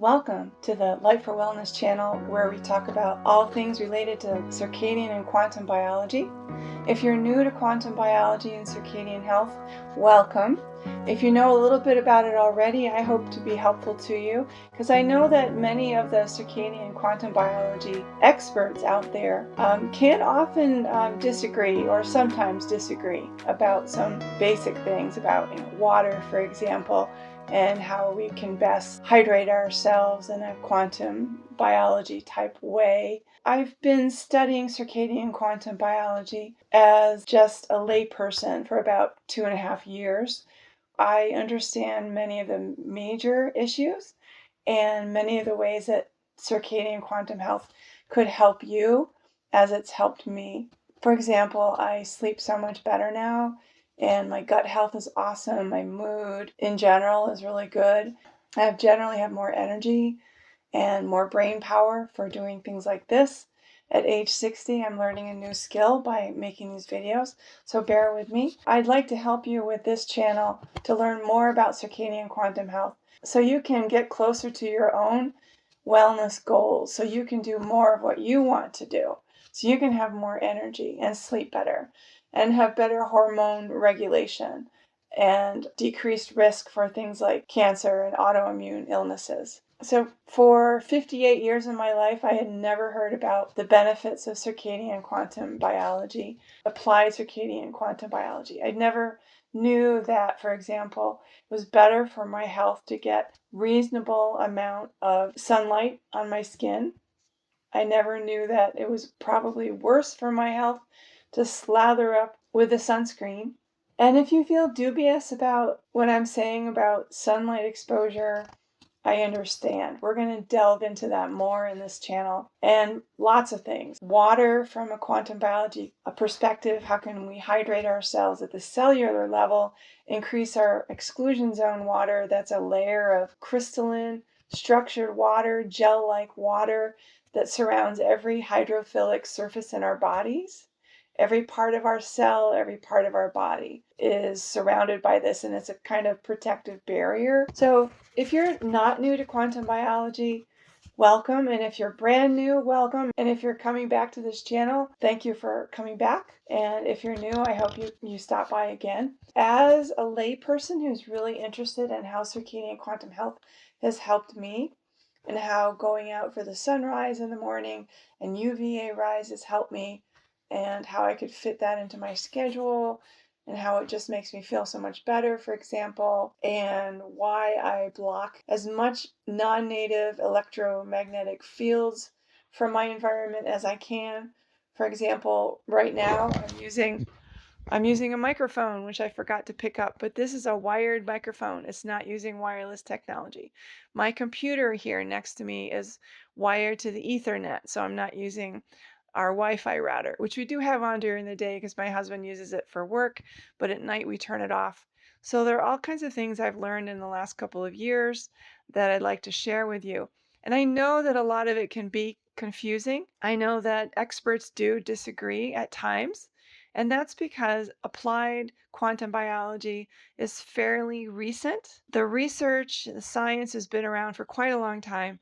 Welcome to the Light for Wellness channel, where we talk about all things related to circadian and quantum biology. If you're new to quantum biology and circadian health, welcome. If you know a little bit about it already, I hope to be helpful to you, because I know that many of the circadian and quantum biology experts out there can often disagree, or sometimes disagree, about some basic things about water, for example, and how we can best hydrate ourselves in a quantum biology type way. I've been studying circadian quantum biology as just a layperson for about 2.5 years. I understand many of the major issues and many of the ways that circadian quantum health could help you as it's helped me. For example, I sleep so much better now, and my gut health is awesome. My mood in general is really good. I generally have more energy and more brain power for doing things like this. At age 60, I'm learning a new skill by making these videos, so bear with me. I'd like to help you with this channel to learn more about circadian quantum health so you can get closer to your own wellness goals, so you can do more of what you want to do, so you can have more energy and sleep better and have better hormone regulation and decreased risk for things like cancer and autoimmune illnesses. So for 58 years of my life, I had never heard about the benefits of circadian quantum biology, applied circadian quantum biology. I never knew that, for example, it was better for my health to get reasonable amount of sunlight on my skin. I never knew that it was probably worse for my health to slather up with a sunscreen. And if you feel dubious about what I'm saying about sunlight exposure, I understand. We're going to delve into that more in this channel, and lots of things. Water from a quantum biology perspective, how can we hydrate ourselves at the cellular level, increase our exclusion zone water, that's a layer of crystalline, structured water, gel-like water that surrounds every hydrophilic surface in our bodies. Every part of our cell, every part of our body is surrounded by this, and it's a kind of protective barrier. So if you're not new to quantum biology, welcome. And if you're brand new, welcome. And if you're coming back to this channel, thank you for coming back. And if you're new, I hope you stop by again. As a layperson who's really interested in how circadian quantum health has helped me, and how going out for the sunrise in the morning and UVA rise has helped me, and how I could fit that into my schedule, and how it just makes me feel so much better, for example, and why I block as much non-native electromagnetic fields from my environment as I can. For example, right now I'm using a microphone, which I forgot to pick up, but this is a wired microphone. It's not using wireless technology. My computer here next to me is wired to the Ethernet, so I'm not using our Wi-Fi router, which we do have on during the day because my husband uses it for work, but at night we turn it off. So there are all kinds of things I've learned in the last couple of years that I'd like to share with you. And I know that a lot of it can be confusing. I know that experts do disagree at times, and that's because applied quantum biology is fairly recent. The research, the science has been around for quite a long time.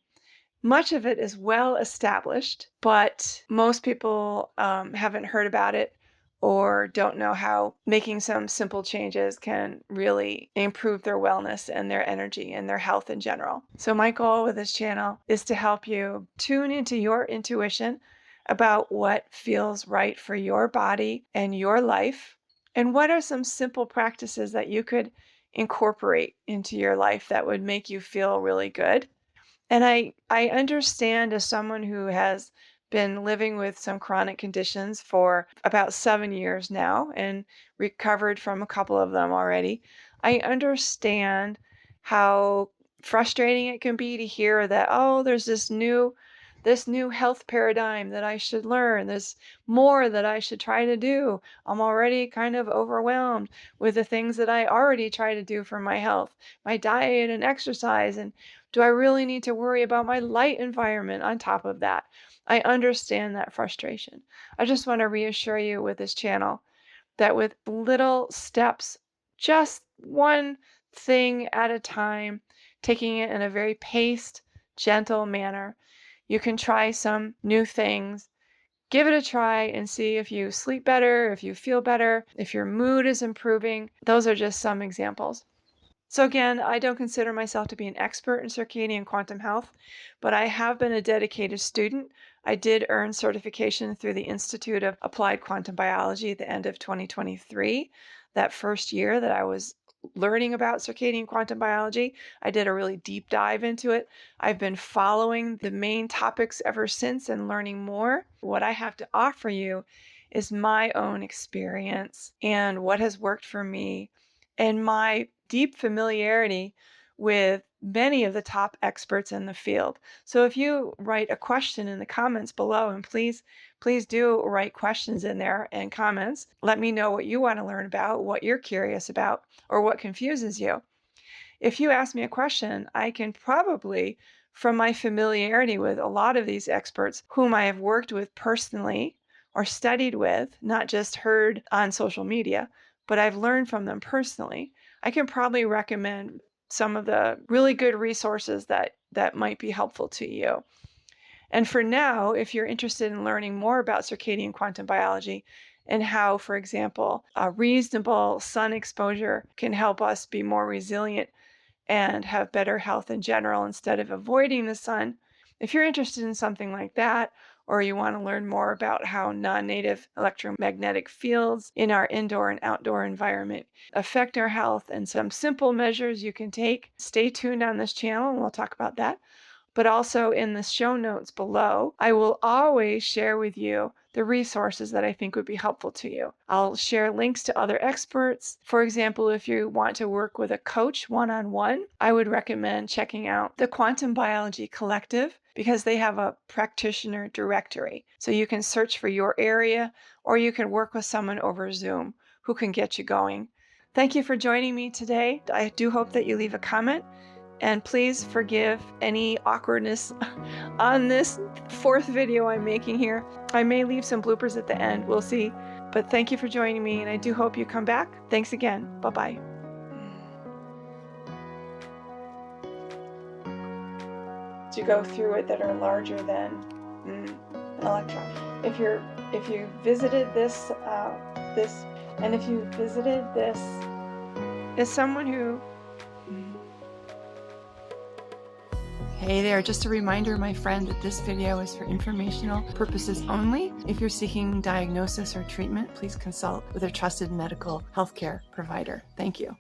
Much of it is well established, but most people haven't heard about it or don't know how making some simple changes can really improve their wellness and their energy and their health in general. So my goal with this channel is to help you tune into your intuition about what feels right for your body and your life, and what are some simple practices that you could incorporate into your life that would make you feel really good. And I understand, as someone who has been living with some chronic conditions for about 7 years now and recovered from a couple of them already, I understand how frustrating it can be to hear that, oh, there's this new health paradigm that I should learn. There's more that I should try to do. I'm already kind of overwhelmed with the things that I already try to do for my health, my diet and exercise, and do I really need to worry about my light environment on top of that? I understand that frustration. I just want to reassure you with this channel that with little steps, just one thing at a time, taking it in a very paced, gentle manner. You can try some new things. Give it a try and see if you sleep better, if you feel better, if your mood is improving. Those are just some examples. So again, I don't consider myself to be an expert in circadian quantum health, but I have been a dedicated student. I did earn certification through the Institute of Applied Quantum Biology at the end of 2023. That first year that I was learning about circadian quantum biology, I did a really deep dive into it. I've been following the main topics ever since and learning more. What I have to offer you is my own experience and what has worked for me and my deep familiarity with many of the top experts in the field. So if you write a question in the comments below, and please do write questions in there and comments. Let me know what you want to learn about, what you're curious about, or what confuses you. If you ask me a question, I can probably, from my familiarity with a lot of these experts whom I have worked with personally or studied with, not just heard on social media, but I've learned from them personally, I can probably recommend some of the really good resources that might be helpful to you. And for now, if you're interested in learning more about circadian quantum biology and how, for example, a reasonable sun exposure can help us be more resilient and have better health in general instead of avoiding the sun, if you're interested in something like that, or you want to learn more about how non-native electromagnetic fields in our indoor and outdoor environment affect our health and some simple measures you can take, stay tuned on this channel and we'll talk about that. But also in the show notes below, I will always share with you the resources that I think would be helpful to you. I'll share links to other experts. For example, if you want to work with a coach one-on-one, I would recommend checking out the Quantum Biology Collective because they have a practitioner directory. So you can search for your area or you can work with someone over Zoom who can get you going. Thank you for joining me today. I do hope that you leave a comment. And please forgive any awkwardness on this fourth video I'm making here. I may leave some bloopers at the end, we'll see. But thank you for joining me, and I do hope you come back. Thanks again. Bye-bye. To go through it that are larger than an electron. If you visited this, as someone who. Hey there, just a reminder, my friend, that this video is for informational purposes only. If you're seeking diagnosis or treatment, please consult with a trusted medical healthcare provider. Thank you.